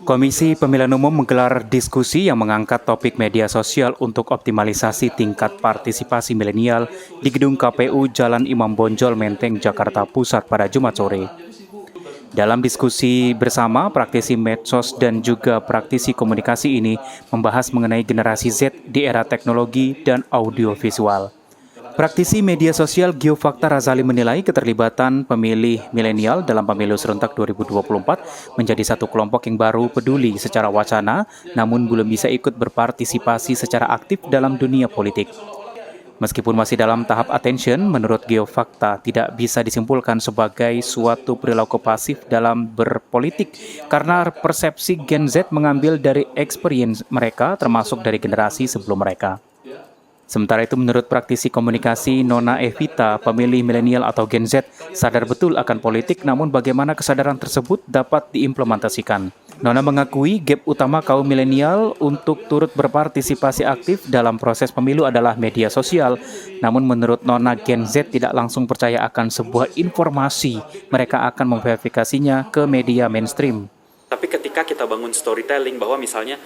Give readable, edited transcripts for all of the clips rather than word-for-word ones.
Komisi Pemilihan Umum menggelar diskusi yang mengangkat topik media sosial untuk optimalisasi tingkat partisipasi milenial di gedung KPU Jalan Imam Bonjol, Menteng, Jakarta Pusat pada Jumat sore. Dalam diskusi bersama, praktisi medsos dan juga praktisi komunikasi ini membahas mengenai generasi Z di era teknologi dan audiovisual. Praktisi media sosial Geofakta Razali menilai keterlibatan pemilih milenial dalam pemilu serentak 2024 menjadi satu kelompok yang baru peduli secara wacana, namun belum bisa ikut berpartisipasi secara aktif dalam dunia politik. Meskipun masih dalam tahap attention, menurut Geofakta tidak bisa disimpulkan sebagai suatu perilaku pasif dalam berpolitik karena persepsi Gen Z mengambil dari experience mereka termasuk dari generasi sebelum mereka. Sementara itu menurut praktisi komunikasi Nona Evita, pemilih milenial atau Gen Z sadar betul akan politik, namun bagaimana kesadaran tersebut dapat diimplementasikan. Nona mengakui gap utama kaum milenial untuk turut berpartisipasi aktif dalam proses pemilu adalah media sosial. Namun menurut Nona, Gen Z tidak langsung percaya akan sebuah informasi, mereka akan memverifikasinya ke media mainstream. Tapi ketika kita bangun storytelling bahwa misalnya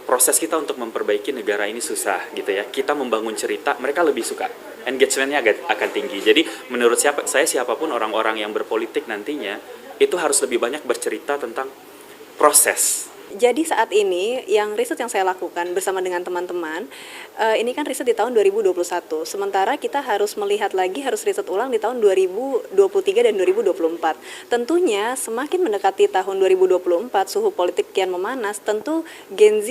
proses kita untuk memperbaiki negara ini susah gitu ya, kita membangun cerita, mereka lebih suka, engagementnya akan tinggi. Jadi menurut saya siapapun orang-orang yang berpolitik nantinya itu harus lebih banyak bercerita tentang proses. Jadi saat ini yang riset yang saya lakukan bersama dengan teman-teman, ini kan riset di tahun 2021. Sementara kita harus melihat lagi, harus riset ulang di tahun 2023 dan 2024. Tentunya semakin mendekati tahun 2024, suhu politik kian memanas, tentu Gen Z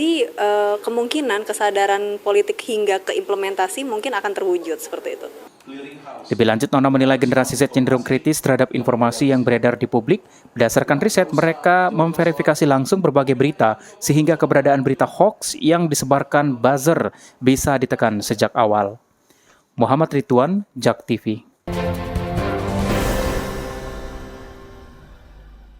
kemungkinan kesadaran politik hingga ke implementasi mungkin akan terwujud seperti itu. Lebih lanjut, Nona menilai generasi Z cenderung kritis terhadap informasi yang beredar di publik. Berdasarkan riset, mereka memverifikasi langsung berbagai berita, sehingga keberadaan berita hoax yang disebarkan buzzer bisa ditekan sejak awal. Muhammad Ridwan, JAK TV.